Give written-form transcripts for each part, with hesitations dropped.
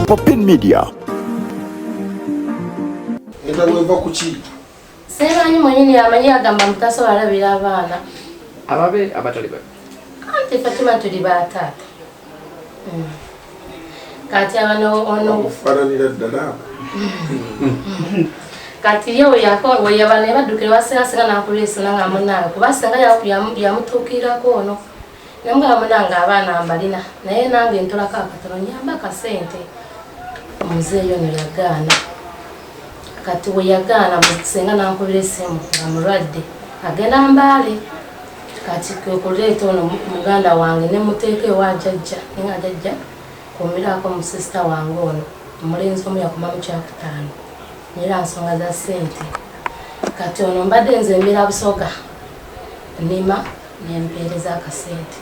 Popin Media. Sebanyi mwenyini amanyi agamba mutasobola alabira abaana ababe abataliba anti Fatima tuli batata kati abano kufaranira ddala kati yo yako we yabane badukira wasenga nakulisa nanga munanga kubasenga yamutukirako ono nanga munanga abaana ambalina naye nange ntola kakatalo nyamba kasente muzeeyo no yagana kati we yagana musenga nankubira esimu amulwadde agenda mbale kati kuleeta ono muganda wange ne muteeke wa jajja ninga jajja kumirako mu sister wange ono omulenzi omu yakoma mu kyakutaano nera nsonga za sente kati ono mbadde nze mbira busoga nima nempeereza akasente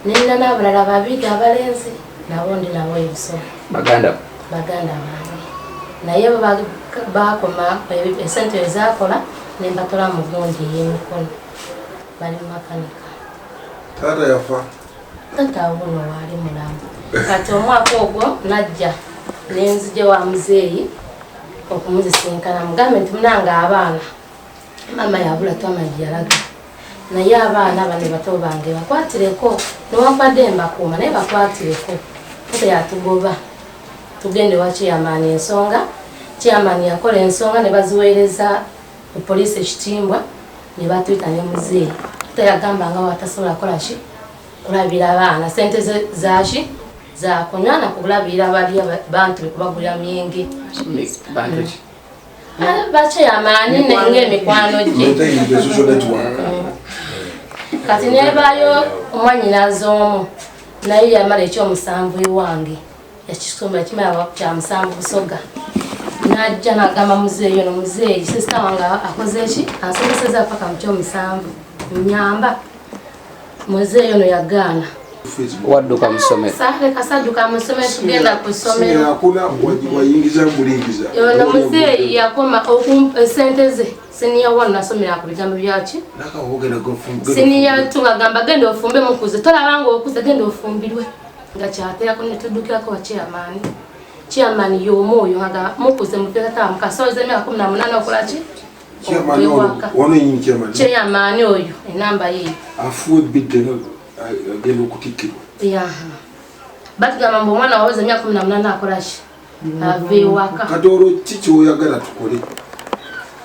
nina n'abalala babiri abalenzi nabo ndi nabo ebisoga baganda bange naye bakoma esente ezakola nembatola mu gundi y'emikono bali mu makanika taata yafa tata wuno wali mulamu kati omwaka ogwo najja nenzije wa muzeeyi okumuzisinkana mugambe nti munanga abaana mama yabula twamagi yalaga naye abaana bane bato bange bakwatireko newakwadde mbakuuma naye bakwatireko ate yatugoba tugende wa chairman ensonga chairman yakola ensonga ne baziweereza poliisi ekitimbwa ne batuyita ne muzeeyi teyagamba nga watasobola kola ki kulabira abaana sente zaaki zakunywa nakulabira bali bantu kubagulira myenge bachairman nenge emikwano gye kati nebayo omwanyinazo omu naye yamala ekyomusanvu ewange yakisumba kimala kya musanvu busoga najja nagamba muzeeyi ono muzeeyi sister wange akoze ki ansomeseza paka mu kyomusanvu nyamba muzeeyi ono yagaana wadduka musomero sare kasaduka musomero tugenda kusomero yakula wayingiza mulingiza ono muzeeyi yakoma sente ze seniya wano nasomera ku bigambo byaki seniya tugagamba genda ofumbe mukuze tolabanga okuze genda ofumbirwe nga kyateako netudukirako wa chairman y'omu oyo nga mukuze mupekata mukasoze emyaka 18 okolaki chairman oyo enamba ye afuwe bidde agenda okutikirwa batugamba mbu omwana waweza emyaka 18 akolaki ave ewaka kati olwo kiki oyagala tukole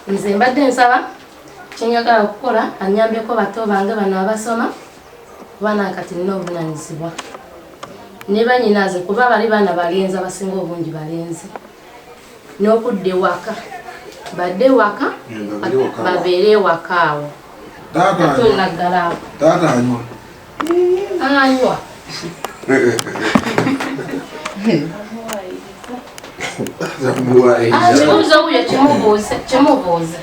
nze mbadde nsaba kyenyagala okukola anyambeko bato bange bano abasoma baana kati nina obuvunanyizibwa ne banyinaze kuba bali baana balenzi abasinga obungi balenzi n'okudda ewaka badde ewaka babeere ewaka awo tonaggalaawo taata anywa anywa kibuuzo buyo kimubuuze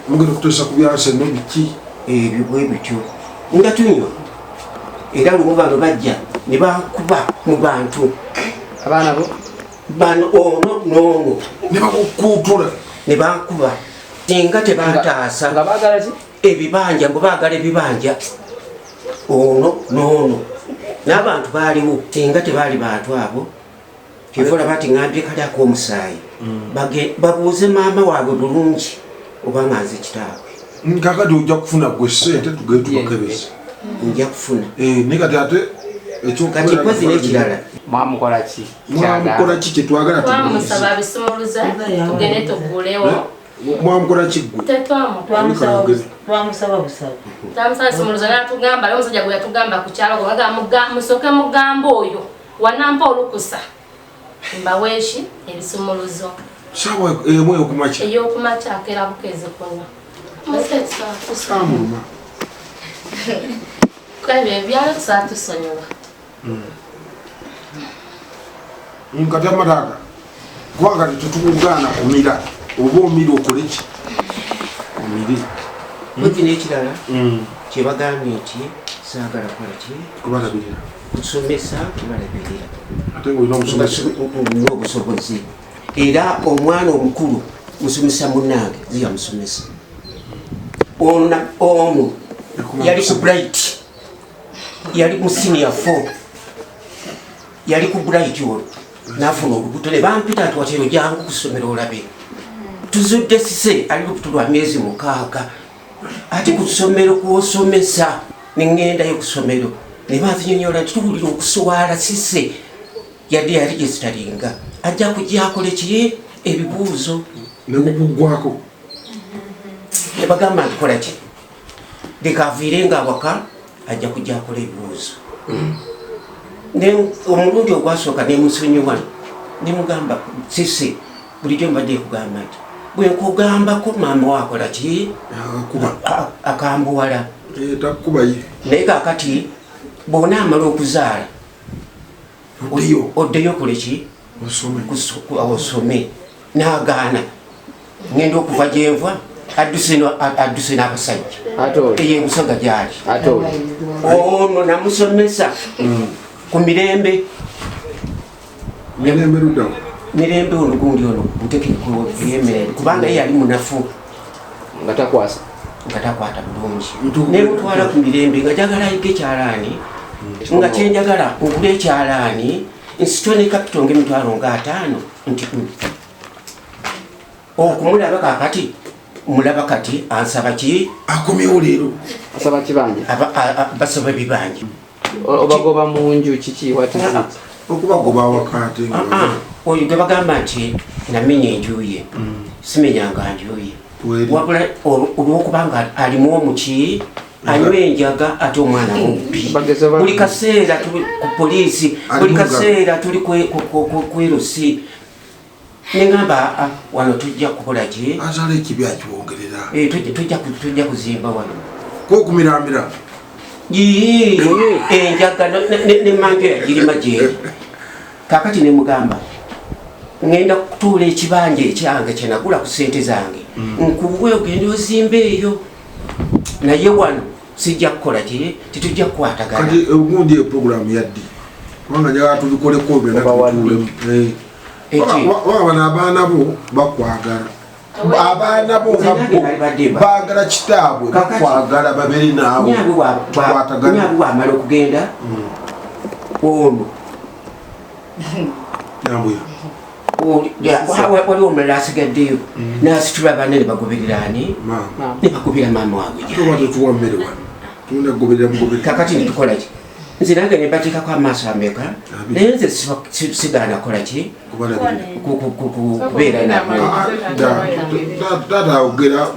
mugenda kuteesa ku byase nobiki ebyo bwe bityo nga tunywa era lumu bano bajja ne bakuba mu bantu abaana bo bano ono noono ne bakukuutula ne bakuba singa tebataasa nga baagala ki ebibanja mbu baagala ebibanja ono noono n'abantu baaliwo singa tebaali bantu abo kivola bati ngambye kalyako omusaayi babuuze maama waabwe bulungi obanga nze kitaabwe kakati ojja kufuna gwe sente tugende tubakebeza nja kufuna ne kati ate kati pozi n'ekirala mwamukola ki mwamukola ki kyetwagala twamusaba bisumuluza tugende tugulewo mwamukola ki gwe twamusaba busaba tamusaba bisumuluza natugamba leo musajja gwe yatugamba ku kyalo musoke mugamba oyo wanampa olukusa mbaweeshi ebisumuluzo sawa emu eyokumakya eyokumakya akera bukeze konna samuluma kabe ebyalo tusaa tusonyiwa kati amataaka kubanga tetukugaana kumira oba omiri okole ki omiri pozi n'ekirala kyebagambye nti saagala kola ki kubalabirira kusomesa kubalabirira ate nga olina omusomesa n'obusobozi era omwana omukulu musomesa munnange ziyamusomesa ono yali ku bright yali mu senior 4 yali ku bright olwo nafuna olubuto ne bampita ati watero jangu ku ssomero olabe tuzudde sise ali lubuto lwa myezi 6 ati ku ssomero kw'osomesa nengendayo ku ssomero ne banzinyonyola nti tuwulira okuswala sise yadde yali gyesitalinga ajja kujja akole ki ebibuuzo nekugugwako ne bagamba nti kola ki leka aviirenga awaka ajja kujja akola ebibuuzo omulundi ogwasooka nemusonyiwa nemugamba sise bulijjo mbadde ekugamba nti bwenkugambako maama wakola ki akambuwala takubaye naye kakati bwona amala okuzaala oddeyo koleki osome n'agaana ngenda okuva gyenva adduse n'abasajja eyebusaga gyali ono namusomesa ku mirembe mirembe ono gundi ono butekeko yemirembe kubanga yali munafu nga takwasa nga takwata bulungi nemutwala ku mirembe nga jagala ayige ekyalaani nga kyenjagala ngula ekyalaani nsitwe ne kapito ng'emitwalo nga 5 nti okumulaba kakati mulaba kati ansaba ki akomyewo leero asaba kibanja basaba bibanja obagoba mu nju kiki okubagoba awakate oyo gwe bagamba nti namenya enjuye simenyanga njuye wabula olwokubanga alimu omuki anywa enjaga ate omwana mubbi buli kaseera tuli ku poliisi buli kaseera tuli kwerusi nengamba wano tujja kukola ki azala ekibi akiwongerera tujja kuzimba wano kokumiramira enjaga nemanjo yagirima gye kakati nemugamba ngenda kutuula ekibanja ekyange kyenagula ku sente zange nkuwe ogenda ozimba eyo naye wano sijja kukola ki titujja kukwatagana kati ogundi eprogramu yaddi kubanga njagala tubikoleko byenatulemu wabana abaana bo bakwagala abaana bo baagala kitaabwe bakwagala babere naawe nyaabwe wamala okugenda ono wali omulala asigaddeyo nasitula baana nebagobererani nebagobera maama waabwe kakati nitukolaki nze nange nebateekako amaaso ameka naye nze sigaana kola ki kubeera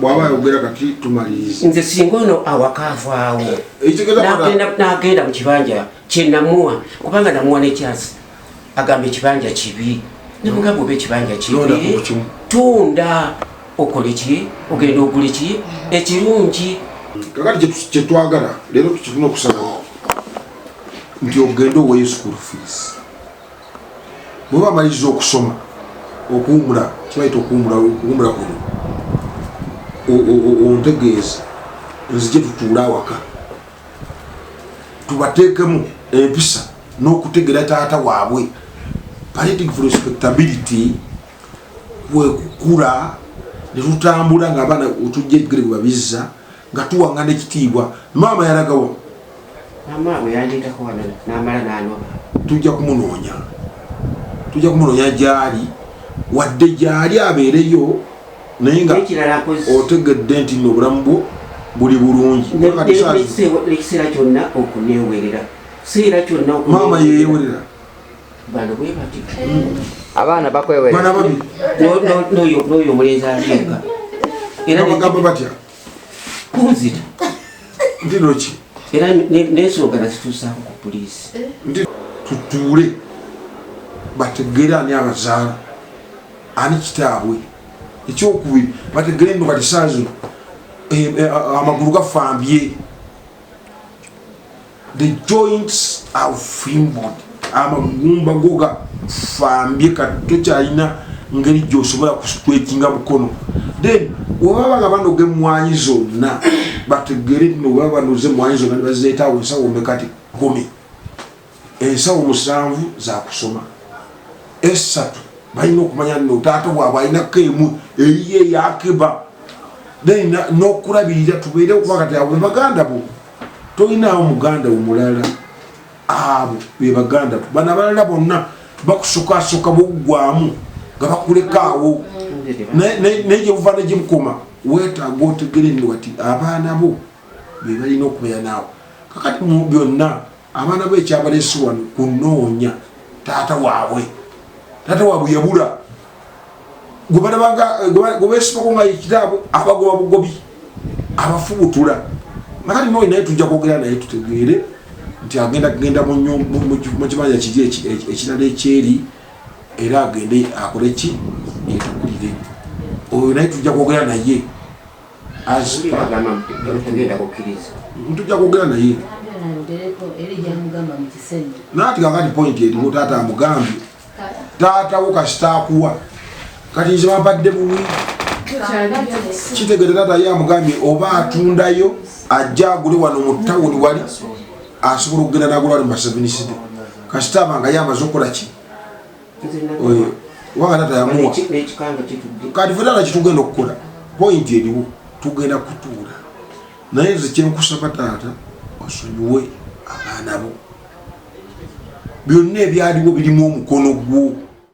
bwaba ayogera kati tumaliriza nze singa ono awakaavaawo nagenda mu kibanja kyenamuwa kubanga namuwa nekyansi agamba ekibanja kibi nemugamba oba ekibanja kibi tunda okole ki ogenda ogule ki ekirungi kakati kyetwagala leero tukifuna okusalawo nti ogende oweyo school fees bweba amaliriza okusoma okuwumula kibaita okuwumula kuno ontegeeza nzije tutuule awaka tubateekemu empisa n'okutegera taata waabwe parenting for respectability wekukula netutambula nga abaana otujja ekigere bwe babizza nga tuwangana ekitiibwa maama yalagawa tujja kumunoonya gyali wadde gyali abeereyo naye nga otegedde nti n'obulamu bwo buli bulungi ekiseera kyonna okuneewerera kiseera kyonna maama yeewerera bano bwe bati abaana bakwewerera n'oyo omulenzi alieka era bagamba batya kunzita ndinoki era n'ensonga nazituusaako ku poliisi nti tutuule bategere ani abazaala ani kitaabwe ekyokubiri bategere nno kati saa zino amagulu gafambye the joints are fimbod amagumba go gafambye kati tokyalina ngeri gyosobola kutwekinga mukono then webaba nga banoga emwanyi zonna bategere nno webaba banoze emwanyi zonna nebazeetaawo ensawo mekati 10 ensawo 7 zakusoma 3 balina okumanya nno taata bwabwe alinako emu eriyo eyakeba then n'okulabirira tubeere okuba kati abo baganda bo tolinaawo muganda omulala abo be baganda bana balala bonna bakusokasoka bogwamu nga bakulekaawo naye gye buva ne gyemukoma weetaaga otegere nti wati abaana bo be balina okubeera naawe kakati mu byonna abaana bo ekyabaleese wano kunoonya taata waabwe yabula gwe beesibako nga ekitaabwe abagoba bugobi abafubutula nakati noyo naye tujja kwogera naye tutegeere nti agenda mu kibanja kiri ekirala ekyeri era agende akole ki yetukulire oyo naye tujja kwogera naye tujja kwogera naye naati kakati point erimu taata amugambye taatawo kasitaakuwa kati nze babadde buwi kitegere taata ye amugambye oba atundayo ajja agule wano mu tawuni wali asobola okugenda nagula wali mubaseviniside kasitaaba nga ye amaze okukola ki wanga taata yamuwa kati fe taata kitugenda okukola point eriwo tugenda kutuula naye nze kyenkusaba taata osonyiwe abaana bo byonna ebyaliwo birimu omukono gwo